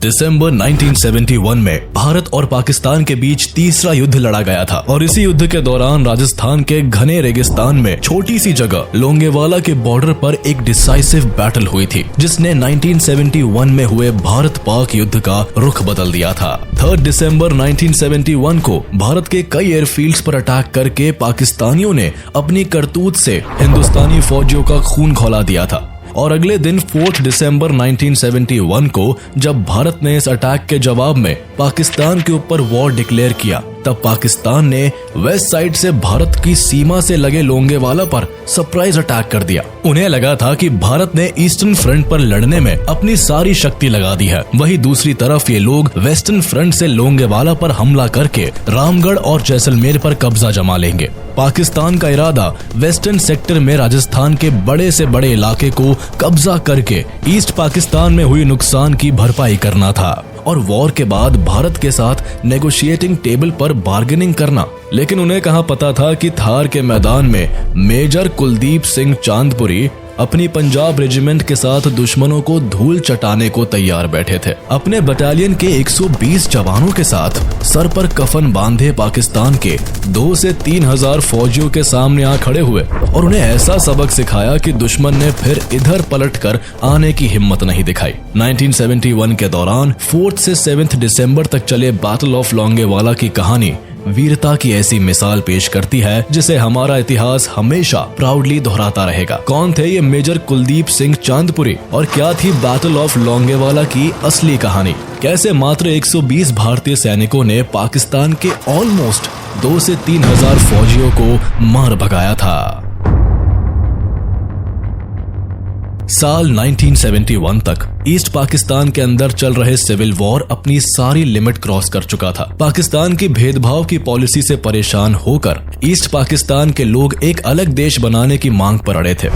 दिसंबर 1971 में भारत और पाकिस्तान के बीच तीसरा युद्ध लड़ा गया था और इसी युद्ध के दौरान राजस्थान के घने रेगिस्तान में छोटी सी जगह लोंगेवाला के बॉर्डर पर एक डिसाइसिव बैटल हुई थी, जिसने 1971 में हुए भारत पाक युद्ध का रुख बदल दिया था। 3 दिसंबर 1971 को भारत के कई एयरफील्ड्स पर अटैक करके पाकिस्तानियों ने अपनी करतूत से हिंदुस्तानी फौजियों का खून खौला दिया था। और अगले दिन 4 दिसंबर 1971 को जब भारत ने इस अटैक के जवाब में पाकिस्तान के ऊपर वॉर डिक्लेयर किया, तब पाकिस्तान ने वेस्ट साइड से भारत की सीमा से लगे लोंगेवाला पर सरप्राइज अटैक कर दिया। उन्हें लगा था कि भारत ने ईस्टर्न फ्रंट पर लड़ने में अपनी सारी शक्ति लगा दी है, वहीं दूसरी तरफ ये लोग वेस्टर्न फ्रंट से लोंगेवाला पर हमला करके रामगढ़ और जैसलमेर पर कब्जा जमा लेंगे। पाकिस्तान का इरादा वेस्टर्न सेक्टर में राजस्थान के बड़े से बड़े इलाके को कब्जा करके ईस्ट पाकिस्तान में हुई नुकसान की भरपाई करना था और वॉर के बाद भारत के साथ नेगोशिएटिंग टेबल पर बार्गेनिंग करना। लेकिन उन्हें कहाँ पता था कि थार के मैदान में मेजर कुलदीप सिंह चांदपुरी अपनी पंजाब रेजिमेंट के साथ दुश्मनों को धूल चटाने को तैयार बैठे थे। अपने बटालियन के 120 जवानों के साथ सर पर कफन बांधे पाकिस्तान के 2 से 3 हजार फौजियों के सामने आ खड़े हुए और उन्हें ऐसा सबक सिखाया कि दुश्मन ने फिर इधर पलटकर आने की हिम्मत नहीं दिखाई। 1971 के दौरान 4 से 7 दिसंबर तक चले बैटल ऑफ लोंगेवाला की कहानी वीरता की ऐसी मिसाल पेश करती है जिसे हमारा इतिहास हमेशा प्राउडली दोहराता रहेगा। कौन थे ये मेजर कुलदीप सिंह चांदपुरी और क्या थी बैटल ऑफ लोंगेवाला की असली कहानी? कैसे मात्र 120 भारतीय सैनिकों ने पाकिस्तान के ऑलमोस्ट 2 से 3 हजार फौजियों को मार भगाया था? साल 1971 तक ईस्ट पाकिस्तान के अंदर चल रहे सिविल वॉर अपनी सारी लिमिट क्रॉस कर चुका था। पाकिस्तान की भेदभाव की पॉलिसी से परेशान होकर ईस्ट पाकिस्तान के लोग एक अलग देश बनाने की मांग पर अड़े थे।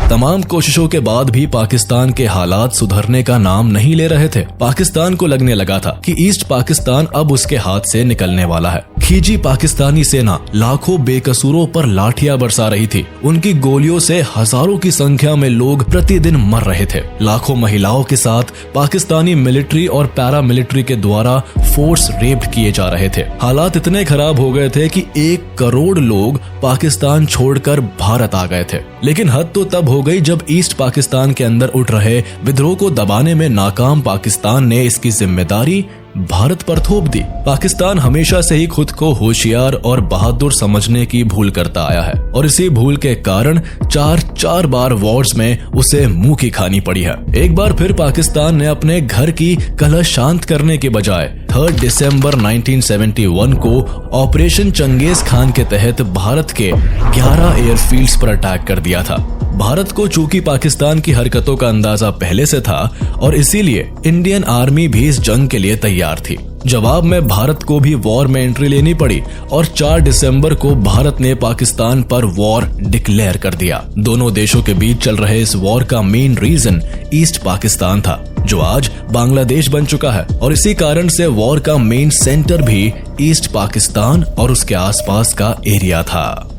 तमाम कोशिशों के बाद भी पाकिस्तान के हालात सुधरने का नाम नहीं ले रहे थे। पाकिस्तान को लगने लगा था कि ईस्ट पाकिस्तान अब उसके हाथ से निकलने वाला है। खींची पाकिस्तानी सेना लाखों बेकसूरों पर लाठियां बरसा रही थी। उनकी गोलियों से हजारों की संख्या में लोग प्रतिदिन मर रहे थे। लाखों महिलाओं के साथ पाकिस्तानी मिलिट्री और पैरा मिलिट्री के द्वारा फोर्स रेप्ड किए जा रहे थे। हालात इतने खराब हो गए थे कि 1 करोड़ लोग पाकिस्तान छोड़कर भारत आ गए थे। लेकिन हद तो तब हो गई जब ईस्ट पाकिस्तान के अंदर उठ रहे विद्रोह को दबाने में नाकाम पाकिस्तान ने इसकी जिम्मेदारी भारत पर थोप दी। पाकिस्तान हमेशा से ही खुद को होशियार और बहादुर समझने की भूल करता आया है और इसी भूल के कारण 4 बार वॉर्स में उसे मुंह की खानी पड़ी है। एक बार फिर पाकिस्तान ने अपने घर की कलह शांत करने के बजाय 3 दिसंबर 1971 को ऑपरेशन चंगेज खान के तहत भारत के 11 एयरफील्ड्स पर अटैक कर दिया था। भारत को चूंकि पाकिस्तान की हरकतों का अंदाजा पहले से था और इसीलिए इंडियन आर्मी भी इस जंग के लिए तैयार थी। जवाब में भारत को भी वॉर में एंट्री लेनी पड़ी और 4 दिसंबर को भारत ने पाकिस्तान पर वॉर डिक्लेयर कर दिया। दोनों देशों के बीच चल रहे इस वॉर का मेन रीजन ईस्ट पाकिस्तान था, जो आज बांग्लादेश बन चुका है और इसी कारण से वॉर का मेन सेंटर भी ईस्ट पाकिस्तान और उसके आसपास का एरिया था।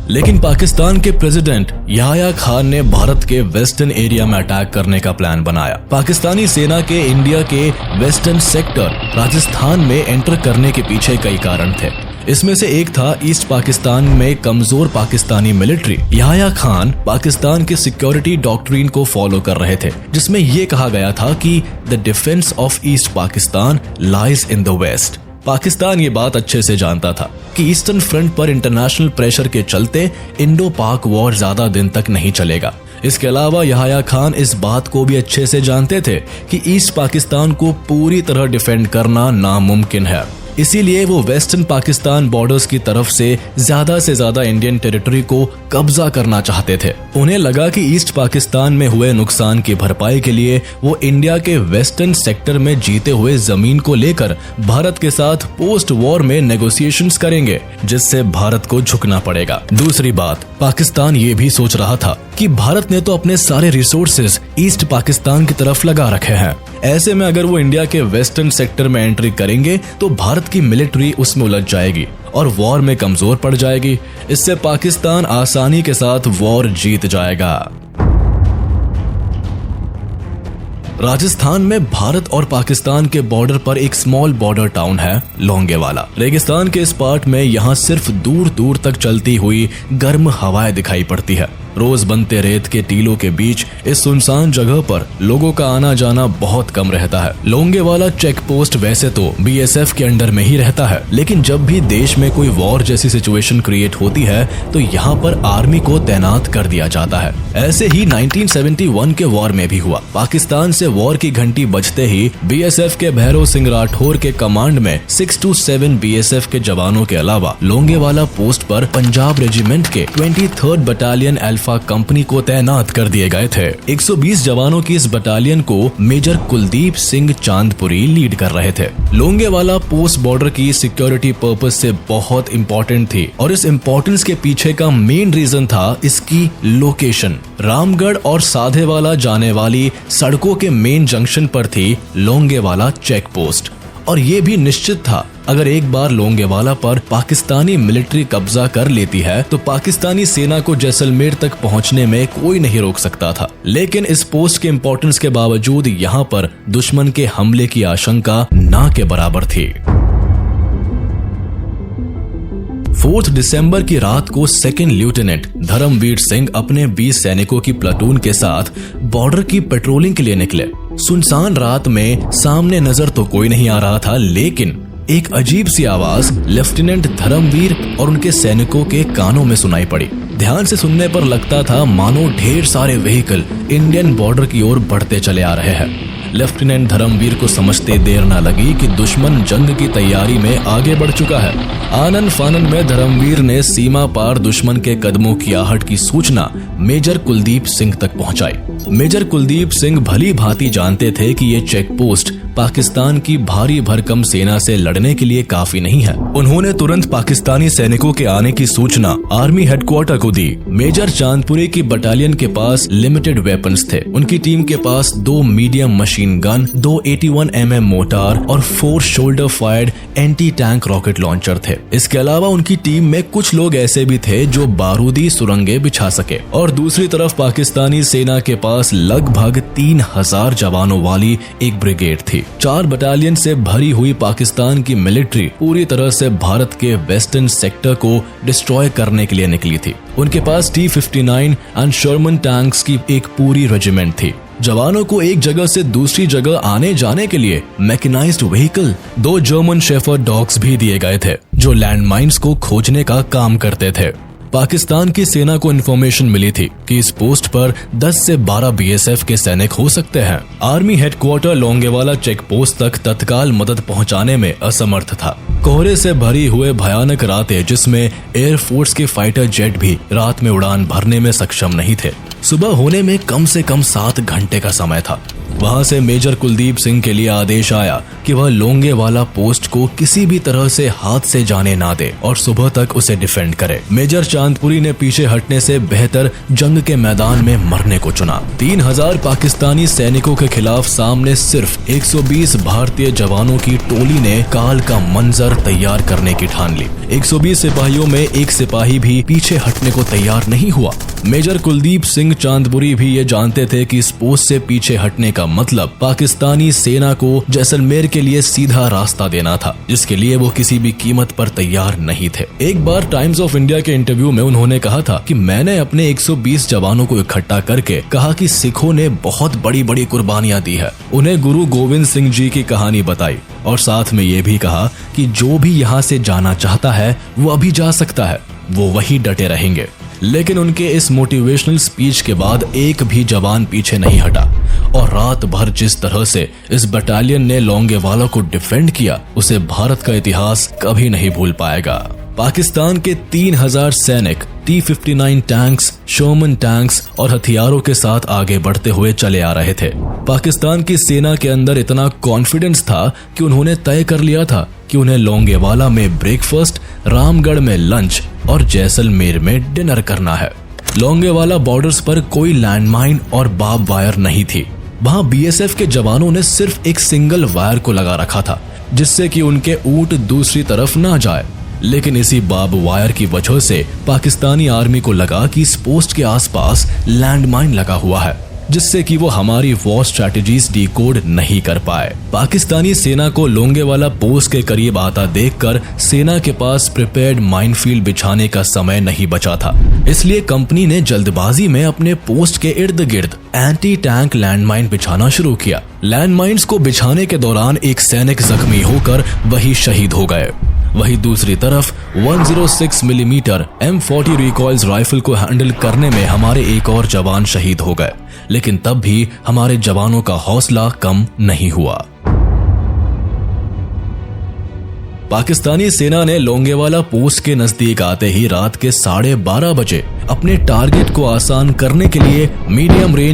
लेकिन पाकिस्तान के प्रेसिडेंट याह्या खान ने भारत के वेस्टर्न एरिया में अटैक करने का प्लान बनाया। पाकिस्तानी सेना के इंडिया के वेस्टर्न सेक्टर राजस्थान में एंटर करने के पीछे कई कारण थे। इसमें से एक था ईस्ट पाकिस्तान में कमजोर पाकिस्तानी मिलिट्री। याह्या खान पाकिस्तान के सिक्योरिटी डॉक्ट्रिन को फॉलो कर रहे थे, जिसमें यह कहा गया था कि the defence of East Pakistan lies in the west. Pakistan ये बात अच्छे से जानता था कि ईस्टर्न फ्रंट पर इंटरनेशनल प्रेशर के चलते इंडो पाक वॉर ज्यादा दिन तक नहीं चलेगा। इसके अलावा याह्या खान इस बात को भी अच्छे से जानते थे कि ईस्ट पाकिस्तान को पूरी तरह डिफेंड करना नामुमकिन है। इसीलिए वो वेस्टर्न पाकिस्तान बॉर्डर्स की तरफ से ज्यादा इंडियन टेरिटरी को कब्जा करना चाहते थे। उन्हें लगा कि ईस्ट पाकिस्तान में हुए नुकसान की भरपाई के लिए वो इंडिया के वेस्टर्न सेक्टर में जीते हुए जमीन को लेकर भारत के साथ पोस्ट वॉर में नेगोशिएशंस करेंगे, जिससे भारत को झुकना पड़ेगा। दूसरी बात, पाकिस्तान ये भी सोच रहा था कि भारत ने तो अपने सारे रिसोर्सेज ईस्ट पाकिस्तान की तरफ लगा रखे हैं, ऐसे में अगर वो इंडिया के वेस्टर्न सेक्टर में एंट्री करेंगे तो भारत की मिलिट्री उसमें उलझ जाएगी और वॉर में कमजोर पड़ जाएगी। इससे पाकिस्तान आसानी के साथ वॉर जीत जाएगा। राजस्थान में भारत और पाकिस्तान के बॉर्डर पर एक स्मॉल बॉर्डर टाउन है लोंगेवाला। रेगिस्तान के इस पार्ट में यहाँ सिर्फ दूर दूर तक चलती हुई गर्म हवाएं दिखाई पड़ती है। रोज बनते रेत के टीलों के बीच इस सुनसान जगह पर लोगों का आना जाना बहुत कम रहता है। लोंगेवाला चेक पोस्ट वैसे तो बीएसएफ के अंडर में ही रहता है, लेकिन जब भी देश में कोई वॉर जैसी सिचुएशन क्रिएट होती है तो यहाँ पर आर्मी को तैनात कर दिया जाता है। ऐसे ही 1971 के वॉर में भी हुआ। पाकिस्तान से वॉर की घंटी बजते ही बीएसएफ के भैरव सिंह राठौर के कमांड में 6 to 7 बीएसएफ के जवानों के अलावा लोंगेवाला पोस्ट पर पंजाब रेजिमेंट के 23rd बटालियन अल्फा कंपनी को तैनात कर दिए गए थे। 120 जवानों की इस बटालियन को मेजर कुलदीप सिंह चांदपुरी लीड कर रहे थे। लोंगेवाला पोस्ट बॉर्डर की सिक्योरिटी पर्पज से बहुत इंपॉर्टेंट थी और इस इंपॉर्टेंस के पीछे का मेन रीजन था इसकी लोकेशन। रामगढ़ और साधेवाला जाने वाली सड़कों के मेन जंक्शन पर थी लोंगेवाला चेक पोस्ट और ये भी निश्चित था अगर एक बार लोंगेवाला पर पाकिस्तानी मिलिट्री कब्जा कर लेती है तो पाकिस्तानी सेना को जैसलमेर तक पहुंचने में कोई नहीं रोक सकता था। लेकिन इस पोस्ट के इंपॉर्टेंस के बावजूद यहाँ पर दुश्मन के हमले की आशंका ना के बराबर थी। 4 दिसंबर की रात को सेकंड लेफ्टिनेंट धर्मवीर सिंह अपने 20 सैनिकों की प्लाटून के साथ बॉर्डर की पेट्रोलिंग के लिए निकले। सुनसान रात में सामने नजर तो कोई नहीं आ रहा था, लेकिन एक अजीब सी आवाज लेफ्टिनेंट धर्मवीर और उनके सैनिकों के कानों में सुनाई पड़ी। ध्यान से सुनने पर लगता था मानो ढेर सारे व्हीकल इंडियन बॉर्डर की ओर बढ़ते चले आ रहे हैं। लेफ्टिनेंट धर्मवीर को समझते देर न लगी कि दुश्मन जंग की तैयारी में आगे बढ़ चुका है। आनन फानन में धर्मवीर ने सीमा पार दुश्मन के कदमों की आहट की सूचना मेजर कुलदीप सिंह तक पहुंचाई। मेजर कुलदीप सिंह भली भांति जानते थे कि ये चेक पोस्ट पाकिस्तान की भारी भरकम सेना से लड़ने के लिए काफी नहीं है। उन्होंने तुरंत पाकिस्तानी सैनिकों के आने की सूचना आर्मी हेडक्वार्टर को दी। मेजर चांदपुरी की बटालियन के पास लिमिटेड वेपन्स थे। उनकी टीम के पास 2 medium machine gun, 2 81 mm motor और 4 shoulder fired anti tank rocket launcher थे। इसके अलावा उनकी टीम में कुछ लोग ऐसे भी थे जो बारूदी सुरंगें बिछा सके और दूसरी तरफ पाकिस्तानी सेना के पास लगभग 3000 जवानों वाली एक ब्रिगेड थी। 4 बटालियन से भरी हुई पाकिस्तान की मिलिट्री पूरी तरह से भारत के वेस्टर्न सेक्टर को डिस्ट्रॉय करने के लिए निकली थी। उनके पास T-59 एंड शर्मन टैंक्स की एक पूरी रेजिमेंट थी। जवानों को एक जगह से दूसरी जगह आने जाने के लिए mechanised vehicle, 2 German shepherd dogs भी दिए गए थे जो लैंडमाइंस को खोजने का काम करते थे। पाकिस्तान की सेना को इन्फॉर्मेशन मिली थी कि इस पोस्ट पर 10 से 12 बीएसएफ के सैनिक हो सकते हैं। Army headquarter Longewala check post तक तत्काल मदद पहुंचाने में असमर्थ था। कोहरे से भरी हुए भयानक रातें जिसमें एयरफोर्स के फाइटर जेट भी रात में उड़ान भरने में सक्षम नहीं थे। सुबह होने में कम से कम 7 घंटे का समय था। वहां से मेजर कुलदीप सिंह के लिए आदेश आया कि वह लोंगेवाला पोस्ट को किसी भी तरह से हाथ से जाने ना दे और सुबह तक उसे डिफेंड करे। मेजर चांदपुरी ने पीछे हटने से बेहतर जंग के मैदान में मरने को चुना। 3000 पाकिस्तानी सैनिकों के खिलाफ सामने सिर्फ 120 भारतीय जवानों की टोली ने काल का मंजर तैयार करने की ठान ली। 120 सिपाहियों में एक सिपाही भी पीछे हटने को तैयार नहीं हुआ। मेजर कुलदीप सिंह चांदपुरी भी ये जानते थे कि इस पोस्ट से पीछे हटने का मतलब पाकिस्तानी सेना को जैसलमेर के लिए सीधा रास्ता देना था, जिसके लिए वो किसी भी कीमत पर तैयार नहीं थे। एक बार टाइम्स ऑफ इंडिया के इंटरव्यू में उन्होंने कहा था कि मैंने अपने 120 जवानों को इकट्ठा करके कहा कि सिखों ने बहुत बड़ी बड़ी कुर्बानियां दी है। उन्हें गुरु गोविंद सिंह जी की कहानी बताई और साथ में ये भी कहा कि जो भी यहाँ से जाना चाहता है वो अभी जा सकता है, वो वही डटे रहेंगे। लेकिन उनके इस मोटिवेशनल स्पीच के बाद एक भी जवान पीछे नहीं हटा और रात भर जिस तरह से इस बटालियन ने लोंगेवाला को डिफेंड किया उसे भारत का इतिहास कभी नहीं भूल पाएगा। पाकिस्तान के 3000 सैनिक T-59 टैंक्स, शर्मन टैंक्स और हथियारों के साथ आगे बढ़ते हुए चले आ रहे थे। पाकिस्तान की सेना के अंदर इतना कॉन्फिडेंस था कि उन्होंने तय कर लिया था कि उन्हें लोंगेवाला में ब्रेकफास्ट, रामगढ़ में लंच और जैसलमेर में डिनर करना है। लोंगेवाला बॉर्डर्स पर कोई लैंडमाइन और बार्ब वायर नहीं थी। वहां बीएसएफ के जवानों ने सिर्फ एक सिंगल वायर को लगा रखा था, जिससे कि उनके ऊंट दूसरी तरफ ना जाए। लेकिन इसी बाब वायर की वजह से पाकिस्तानी आर्मी को लगा कि इस पोस्ट के आसपास लैंडमाइन लगा हुआ है, जिससे कि वो हमारी वॉर स्ट्रेटजीज डिकोड नहीं कर पाए। पाकिस्तानी सेना को लोंगेवाला पोस्ट के करीब आता देखकर सेना के पास प्रिपेयर्ड माइनफील्ड बिछाने का समय नहीं बचा था, इसलिए कंपनी ने जल्दबाजी में अपने पोस्ट के इर्द गिर्द एंटी टैंक लैंडमाइन बिछाना शुरू किया। लैंडमाइंस को बिछाने के दौरान एक सैनिक जख्मी होकर वही शहीद हो गए। वहीं दूसरी तरफ 106 मिलीमीटर M40 रिकॉइल्स राइफल को हैंडल करने में हमारे एक और जवान शहीद हो गए, लेकिन तब भी हमारे जवानों का हौसला कम नहीं हुआ। पाकिस्तानी सेना ने लोंगेवाला पोस्ट के नजदीक आते ही रात के 12:30 बजे अपने टारगेट को आसान करने के लिए मीडियम रेंज